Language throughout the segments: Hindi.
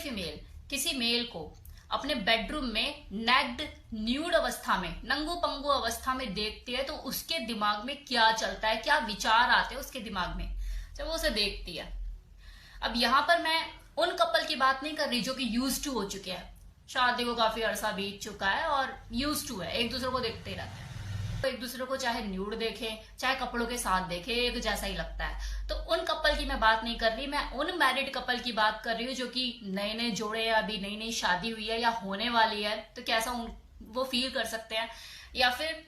फीमेल किसी मेल को अपने बेडरूम में नेक्ड न्यूड अवस्था में, नंगू पंगू अवस्था में देखती है तो उसके दिमाग में क्या चलता है, क्या विचार आते हैं उसके दिमाग में जब वो उसे देखती है। अब यहां पर मैं उन कपल की बात नहीं कर रही जो कि यूज टू हो चुके हैं, शादी को काफी अरसा बीत चुका है और यूज टू है, एक दूसरे को देखते रहते हैं, तो एक दूसरे को चाहे न्यूड देखे चाहे कपड़ों के साथ देखे एक जैसा ही लगता है। तो उन कपल की मैं बात नहीं कर रही, मैं उन मैरिड कपल की बात कर रही हूँ जो कि नए नए जोड़े या अभी नई नई शादी हुई है या होने वाली है, तो कैसा वो फील कर सकते हैं, या फिर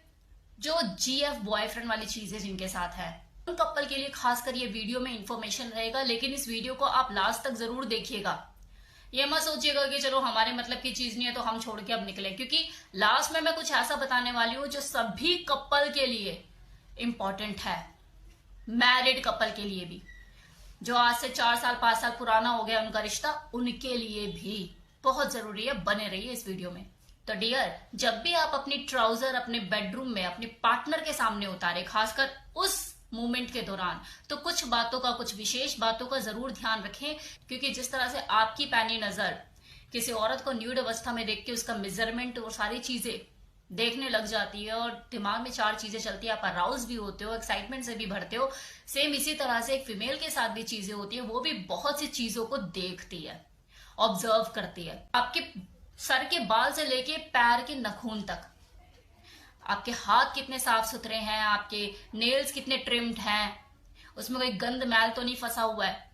जो जीएफ बॉयफ्रेंड वाली चीजें जिनके साथ है, उन कपल के लिए खासकर ये वीडियो में इंफॉर्मेशन रहेगा। लेकिन इस वीडियो को आप लास्ट तक जरूर देखिएगा, ये मत सोचिएगा कि चलो हमारे मतलब की चीज नहीं है तो हम छोड़ के अब निकले, क्योंकि लास्ट में मैं कुछ ऐसा बताने वाली हूं जो सभी कपल के लिए इंपॉर्टेंट है, मैरिड कपल के लिए भी, जो आज से 4 साल 5 साल पुराना हो गया उनका रिश्ता, उनके लिए भी बहुत जरूरी है। बने रहिए इस वीडियो में। तो डियर, जब भी आप अपनी ट्राउजर अपने बेडरूम में अपने पार्टनर के सामने उतारे, खासकर उस मूवमेंट के दौरान, तो कुछ बातों का, कुछ विशेष बातों का जरूर ध्यान रखें, क्योंकि जिस तरह से आपकी पैनी नजर किसी औरत को न्यूड अवस्था में देख के उसका मेजरमेंट और सारी चीजें देखने लग जाती है और दिमाग में 4 चीजें चलती है, आप अराउज भी होते हो, एक्साइटमेंट से भी भरते हो, सेम इसी तरह से एक फीमेल के साथ भी चीजें होती है, वो भी बहुत सी चीजों को देखती है, ऑब्जर्व करती है। आपके सर के बाल से लेके पैर के नखून तक, आपके हाथ कितने साफ सुथरे हैं, आपके नेल्स कितने ट्रिम्ड हैं, उसमें कोई गंद मैल तो नहीं फंसा हुआ है।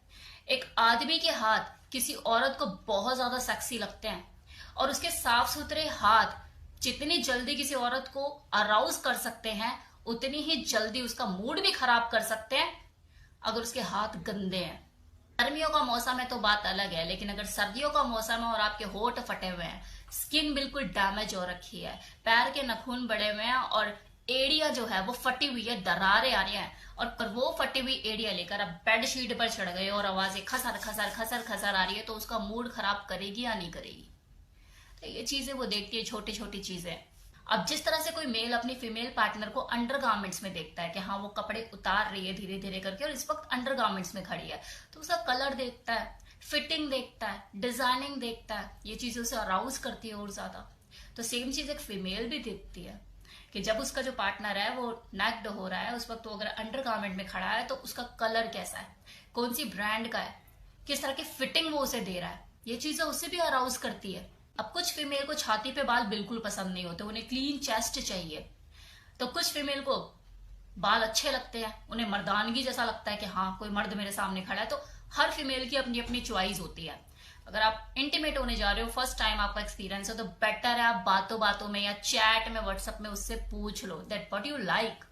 एक आदमी के हाथ किसी औरत को बहुत ज्यादा सेक्सी लगते हैं, और उसके साफ सुथरे हाथ जितनी जल्दी किसी औरत को अराउज कर सकते हैं, उतनी ही जल्दी उसका मूड भी खराब कर सकते हैं अगर उसके हाथ गंदे हैं। गर्मियों का मौसम है तो बात अलग है, लेकिन अगर सर्दियों का मौसम है और आपके होठ फटे हुए हैं, स्किन बिल्कुल डैमेज हो रखी है, पैर के नखून बड़े हुए हैं और एड़िया जो है वो फटी हुई है, दरारें आ रही हैं, और वो फटी हुई एड़िया लेकर आप बेडशीट पर चढ़ गए और आवाजें खसर खसर खसर खसर आ रही है, तो उसका मूड खराब करेगी या नहीं करेगी? तो ये चीजें वो देखती है, छोटी छोटी चीजें। अब जिस तरह से कोई मेल अपनी फीमेल पार्टनर को अंडरगारमेंट्स में देखता है कि हाँ वो कपड़े उतार रही है धीरे धीरे करके और इस वक्त अंडरगारमेंट्स में खड़ी है, तो उसका कलर देखता है, फिटिंग देखता है, डिजाइनिंग देखता है, ये चीजें उसे अराउज करती है और ज्यादा। तो सेम चीज एक फीमेल भी देखती है कि जब उसका जो पार्टनर है वो नेक्ड हो रहा है, उस वक्त वो अगर अंडरगारमेंट में खड़ा है तो उसका कलर कैसा है, कौन सी ब्रांड का है, किस तरह की फिटिंग वो उसे दे रहा है, ये चीजें उसे भी अराउज करती है। अब कुछ फीमेल को छाती पे बाल बिल्कुल पसंद नहीं होते, उन्हें क्लीन चेस्ट चाहिए, तो कुछ फीमेल को बाल अच्छे लगते हैं, उन्हें मर्दानगी जैसा लगता है कि हाँ कोई मर्द मेरे सामने खड़ा है। तो हर फीमेल की अपनी अपनी चॉइस होती है। अगर आप इंटीमेट होने जा रहे हो, फर्स्ट टाइम आपका एक्सपीरियंस है, तो बेटर है आप बातों बातों में या चैट में व्हाट्सएप में उससे पूछ लो दैट व्हाट यू लाइक।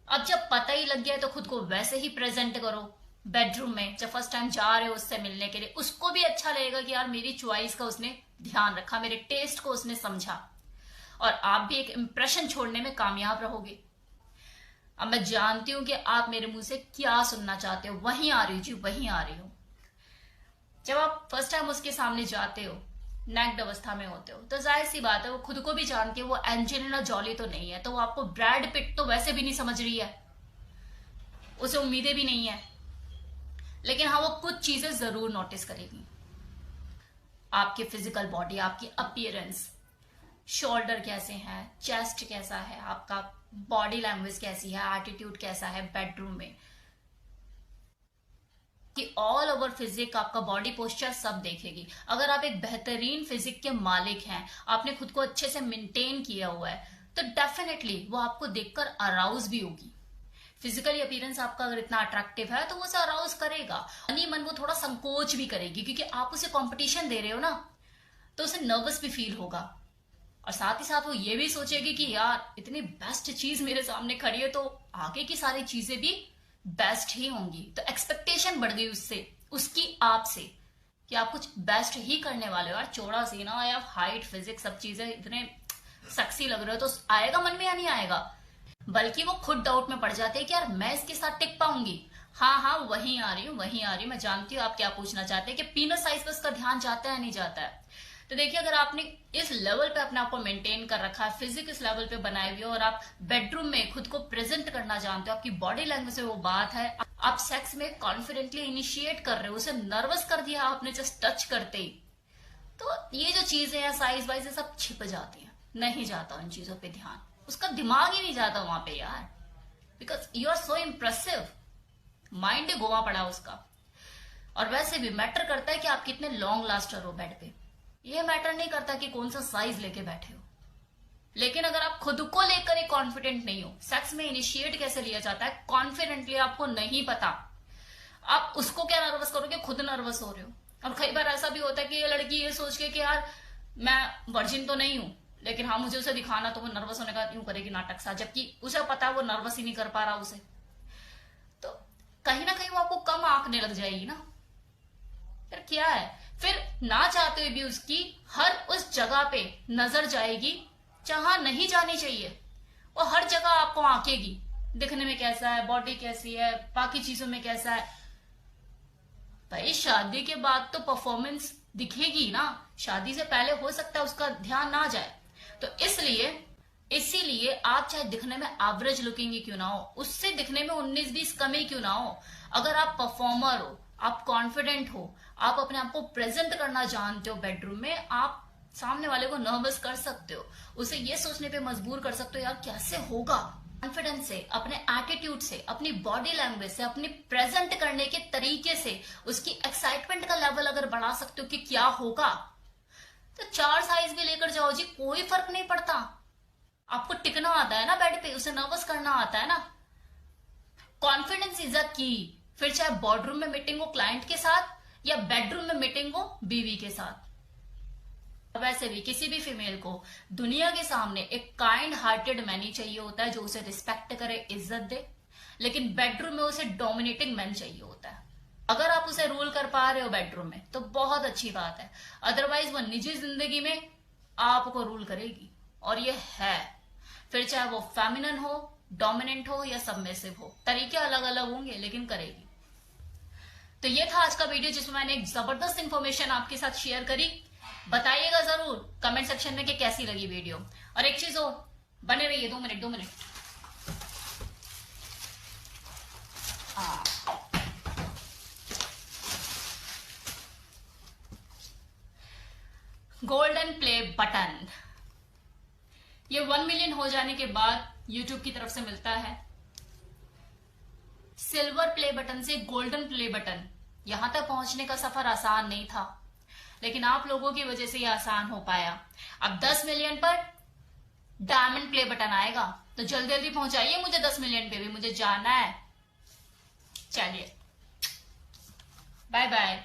अब जब पता ही लग गया तो खुद को वैसे ही प्रेजेंट करो बेडरूम में, जब फर्स्ट टाइम जा रहे हो उससे मिलने के लिए, उसको भी अच्छा लगेगा कि यार मेरी चॉइस का उसने ध्यान रखा, मेरे टेस्ट को उसने समझा, और आप भी एक इंप्रेशन छोड़ने में कामयाब रहोगे। अब मैं जानती हूं कि आप मेरे मुंह से क्या सुनना चाहते हो, वहीं आ रही हूं जी, वहीं आ रही हूं। जब आप फर्स्ट टाइम उसके सामने जाते हो, नेक्ड अवस्था में होते हो, तो जाहिर सी बात है वो खुद को भी जानती है वो एंजेलिना जॉली तो नहीं है, तो वो आपको ब्रैड पिट तो वैसे भी नहीं समझ रही है, उसे उम्मीदें भी नहीं है, लेकिन हाँ वो कुछ चीजें जरूर नोटिस करेगी। आपके फिजिकल बॉडी, आपकी अपीयरेंस, शोल्डर कैसे हैं, चेस्ट कैसा है, आपका बॉडी लैंग्वेज कैसी है, एटीट्यूड कैसा है बेडरूम में, कि ऑल ओवर फिजिक, आपका बॉडी पोस्चर सब देखेगी। अगर आप एक बेहतरीन फिजिक के मालिक हैं, आपने खुद को अच्छे से मेंटेन किया हुआ है, तो डेफिनेटली वो आपको देखकर अराउज भी होगी। फिजिकली अपीयरेंस आपका अगर इतना अट्रैक्टिव है तो वो उसे अराउज करेगा, मन वो थोड़ा संकोच भी करेगी, क्योंकि आप उसे कंपटीशन दे रहे हो ना, तो उसे नर्वस भी फील होगा, और साथ ही साथ वो ये भी सोचेगी कि यार इतनी बेस्ट चीज मेरे सामने खड़ी है तो आगे की सारी चीजें भी बेस्ट ही होंगी। तो एक्सपेक्टेशन बढ़ गई उससे, उसकी आपसे, कि आप कुछ बेस्ट ही करने वाले हो। यार चौड़ा सीना या हाइट, फिजिक्स, सब चीजें इतने सेक्सी लग रहे हो, तो आएगा मन में या नहीं आएगा? बल्कि वो खुद डाउट में पड़ जाते हैं कि यार मैं इसके साथ टिक पाऊंगी। हाँ हाँ वहीं आ रही हूँ, वहीं आ रही हूँ, मैं जानती हूँ आप क्या पूछना चाहते हैं कि पीनस साइज पर उसका ध्यान जाता है नहीं जाता है। तो देखिए, अगर आपने इस लेवल पे अपने आप को मेंटेन कर रखा है, फिजिक इस लेवल पे बनाए हुए हो, और आप बेडरूम में खुद को प्रेजेंट करना जानते हो, आपकी बॉडी लैंग्वेज से वो बात है, आप सेक्स में कॉन्फिडेंटली इनिशिएट कर रहे हो, उसे नर्वस कर दिया आपने जस्ट टच करते ही, तो ये जो चीजें हैं साइज वाइज सब छिप जाती हैं, नहीं जाता उन चीजों पे ध्यान, उसका दिमाग ही नहीं जाता वहां पे यार, because you are so impressive, mind ही गोवा पड़ा उसका। और वैसे भी मैटर करता है कि आप कितने लॉन्ग लास्टर हो बेड पे, ये मैटर नहीं करता कि कौन सा साइज लेके बैठे हो। लेकिन अगर आप खुद को लेकर एक कॉन्फिडेंट नहीं हो, सेक्स में इनिशिएट कैसे लिया जाता है कॉन्फिडेंटली आपको नहीं पता, आप उसको क्या नर्वस करोगे, खुद नर्वस हो रहे हो। और कई बार ऐसा भी होता है कि ये लड़की ये सोच के कि यार मैं वर्जिन तो नहीं हूं, लेकिन हाँ मुझे उसे दिखाना, तो वो नर्वस होने का यूं करेगी नाटक सा, जबकि उसे पता है वो नर्वस ही नहीं कर पा रहा उसे, तो कहीं ना कहीं वो आपको कम आंकने लग जाएगी ना। फिर क्या है, फिर ना चाहते हुए भी उसकी हर उस जगह पे नजर जाएगी जहां नहीं जानी चाहिए, वो हर जगह आपको आंकेगी, दिखने में कैसा है, बॉडी कैसी है, बाकी चीजों में कैसा है। भाई शादी के बाद तो परफॉर्मेंस दिखेगी ना, शादी से पहले हो सकता है उसका ध्यान ना जाए। तो इसीलिए आप चाहे दिखने में एवरेज लुकिंग ही क्यों ना हो, उससे दिखने में 19-20 कम ही क्यों ना हो, अगर आप परफॉर्मर हो, आप कॉन्फिडेंट हो, आप अपने आप को प्रेजेंट करना जानते हो बेडरूम में, आप सामने वाले को नर्वस कर सकते हो, उसे ये सोचने पे मजबूर कर सकते हो यार कैसे होगा। कॉन्फिडेंस से, अपने एटीट्यूड से, अपनी बॉडी लैंग्वेज से, अपनी प्रेजेंट करने के तरीके से उसकी एक्साइटमेंट का लेवल अगर बढ़ा सकते हो कि क्या होगा, तो 4 साइज भी लेकर जाओ जी, कोई फर्क नहीं पड़ता। आपको टिकना आता है ना बेड पे, उसे नर्वस करना आता है ना। कॉन्फिडेंस इज अ की। फिर चाहे बोर्डरूम में मीटिंग हो क्लाइंट के साथ या बेडरूम में मीटिंग हो बीवी के साथ। वैसे भी किसी भी फीमेल को दुनिया के सामने एक काइंड हार्टेड मैन ही चाहिए होता है, जो उसे रिस्पेक्ट करे, इज्जत दे, लेकिन बेडरूम में उसे डोमिनेटिंग मैन चाहिए होता है। अगर आप उसे रूल कर पा रहे हो बेडरूम में तो बहुत अच्छी बात है, अदरवाइज वो निजी जिंदगी में आपको रूल करेगी, और ये है। फिर चाहे वो फेमिनिन हो, डोमिनेंट हो या सबमिसिव हो, तरीके अलग अलग होंगे लेकिन करेगी। तो ये था आज का वीडियो जिसमें मैंने एक जबरदस्त इंफॉर्मेशन आपके साथ शेयर करी। बताइएगा जरूर कमेंट सेक्शन में कि कैसी लगी वीडियो। और एक चीज हो, बने रहिए 2 मिनट। गोल्डन प्ले बटन, ये 1 मिलियन हो जाने के बाद यूट्यूब की तरफ से मिलता है। सिल्वर प्ले बटन से गोल्डन प्ले बटन, यहां तक पहुंचने का सफर आसान नहीं था, लेकिन आप लोगों की वजह से ये आसान हो पाया। अब 10 मिलियन पर डायमंड प्ले बटन आएगा, तो जल्दी जल्दी पहुंचाइए मुझे 10 मिलियन पे भी, मुझे जाना है। चलिए बाय बाय।